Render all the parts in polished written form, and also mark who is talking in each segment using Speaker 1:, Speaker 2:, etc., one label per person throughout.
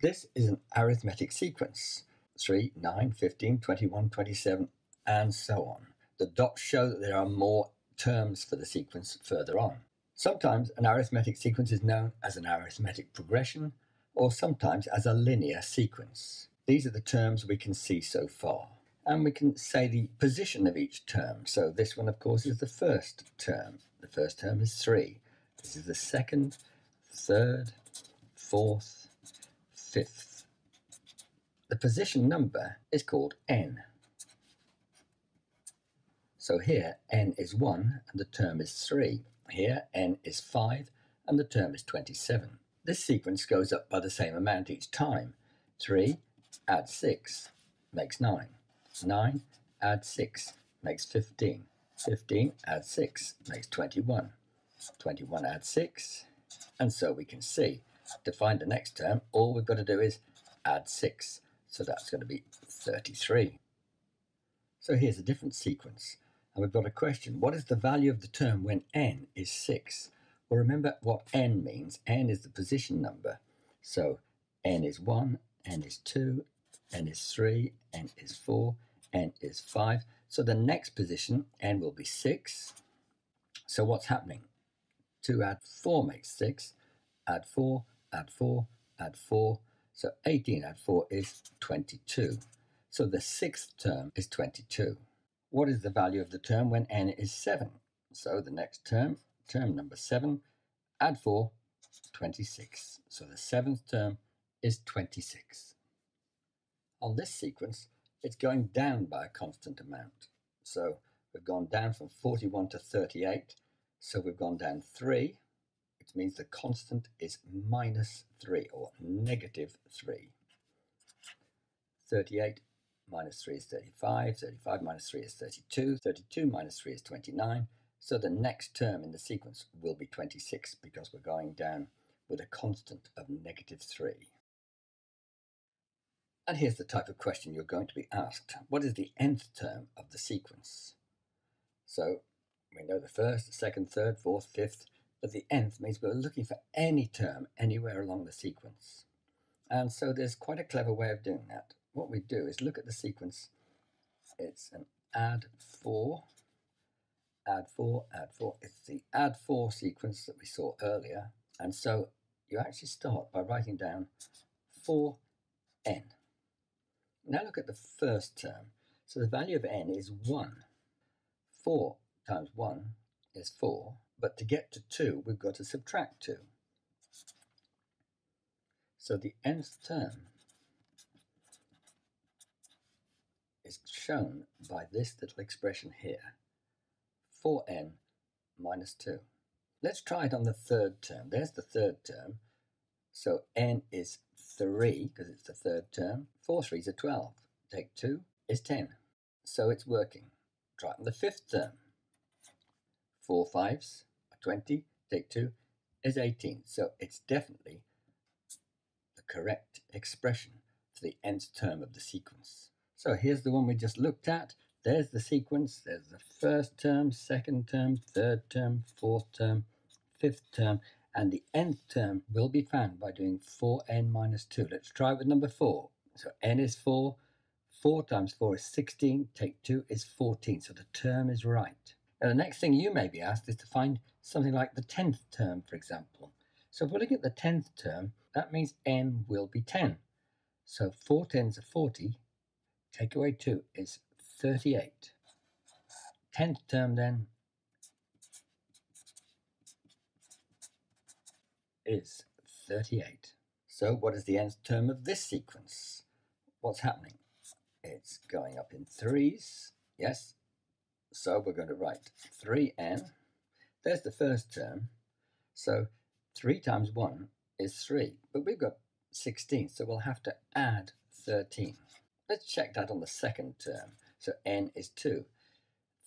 Speaker 1: This is an arithmetic sequence. 3, 9, 15, 21, 27, and so on. The dots show that there are more terms for the sequence further on. Sometimes an arithmetic sequence is known as an arithmetic progression, or sometimes as a linear sequence. These are the terms we can see so far. And we can say the position of each term. So this one, of course, is the first term. The first term is 3. This is the second, third, fourth, fifth. The position number is called n. So here n is 1 and the term is 3. Here n is 5 and the term is 27. This sequence goes up by the same amount each time. 3 add 6 makes 9. 9 add 6 makes 15. 15 add 6 makes 21. 21 add 6. And so we can see, to find the next term, all we've got to do is add 6. So that's going to be 33. So here's a different sequence. And we've got a question. What is the value of the term when n is 6? Well, remember what n means. N is the position number. So n is 1, n is 2, n is 3, n is 4, n is 5. So the next position, n will be 6. So what's happening? 2 add 4 makes 6. Add 4, add 4, add 4. So 18 add 4 is 22. So the sixth term is 22. What is the value of the term when n is 7? So the next term, term number 7, add 4, 26. So the seventh term is 26. On this sequence, it's going down by a constant amount. So we've gone down from 41 to 38. So we've gone down 3, which means the constant is minus 3 or negative 3. 38 minus 3 is 35. 35 minus 3 is 32. 32 minus 3 is 29. So the next term in the sequence will be 26 because we're going down with a constant of negative 3. And here's the type of question you're going to be asked. What is the nth term of the sequence? So we know the first, the second, third, fourth, fifth, but the nth means we're looking for any term anywhere along the sequence. And so there's quite a clever way of doing that. What we do is look at the sequence. It's an add 4, add 4, add 4. It's the add 4 sequence that we saw earlier. And so you actually start by writing down 4n. Now look at the first term. So the value of n is 1. 4 times 1 is 4, but to get to 2, we've got to subtract 2. So the nth term is shown by this little expression here, 4n minus 2. Let's try it on the third term. There's the third term. So n is 3, because it's the third term. 4 3s are 12. Take 2 is 10. So it's working. Try it on the fifth term. 4 5s are 20. Take 2 is 18. So it's definitely the correct expression for the nth term of the sequence. So here's the one we just looked at. There's the sequence. There's the first term, second term, third term, fourth term, fifth term, and the nth term will be found by doing 4n minus 2. Let's try with number 4. So n is 4. 4 times 4 is 16. Take 2 is 14. So the term is right. Now the next thing you may be asked is to find something like the 10th term, for example. So if we're looking at the 10th term, that means n will be 10. So 4 10s are 40. Take away 2 is 38. 10th term then is 38. So what is the nth term of this sequence? What's happening? It's going up in 3s, yes. So we're going to write 3n. There's the first term. So 3 times 1 is 3, but we've got 16, so we'll have to add 13. Let's check that on the second term. So n is 2.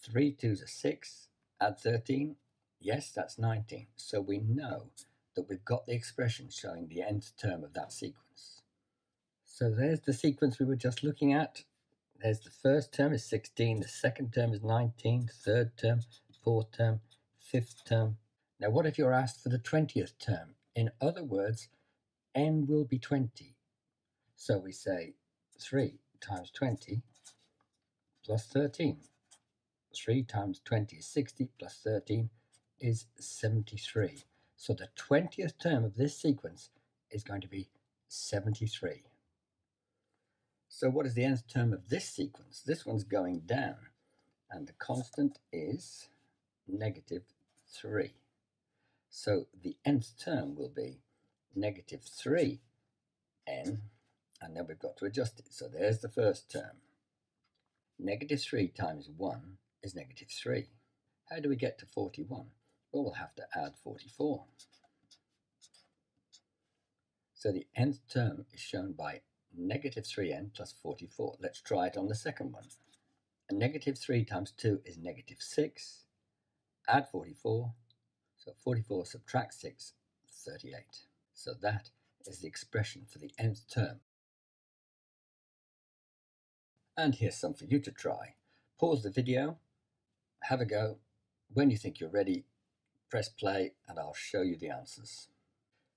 Speaker 1: 3 2s are 6. Add 13. Yes, that's 19. So we know that we've got the expression showing the nth term of that sequence. So there's the sequence we were just looking at. There's the first term is 16. The second term is 19. Third term, fourth term, fifth term. Now what if you're asked for the 20th term? In other words, n will be 20. So we say 3 times 20 plus 13. 3 times 20 is 60 plus 13 is 73. So the 20th term of this sequence is going to be 73. So what is the nth term of this sequence? This one's going down, and the constant is negative 3. So the nth term will be negative 3n, and then we've got to adjust it. So there's the first term. Negative 3 times 1 is negative 3. How do we get to 41? Well, we'll have to add 44. So the nth term is shown by negative 3n plus 44. Let's try it on the second one. And negative 3 times 2 is negative 6. Add 44. So 44 subtract 6, 38. So that is the expression for the nth term. And here's some for you to try. Pause the video, have a go. When you think you're ready, press play and I'll show you the answers.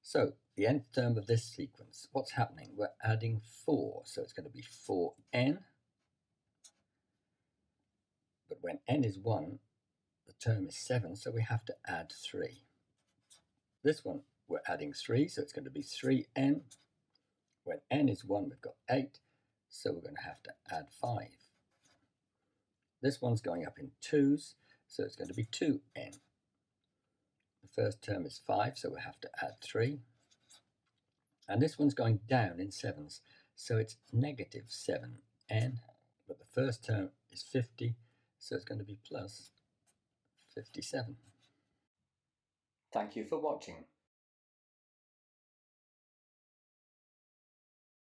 Speaker 1: So the nth term of this sequence, what's happening? We're adding 4, so it's going to be 4n. But when n is 1, the term is 7, so we have to add 3. This one, we're adding 3, so it's going to be 3n. When n is 1, we've got 8, so we're going to have to add 5. This one's going up in 2s, so it's going to be 2n. The first term is 5, so we have to add 3. And this one's going down in 7s, so it's negative 7n. But the first term is 50, so it's going to be plus 57. Thank you for watching.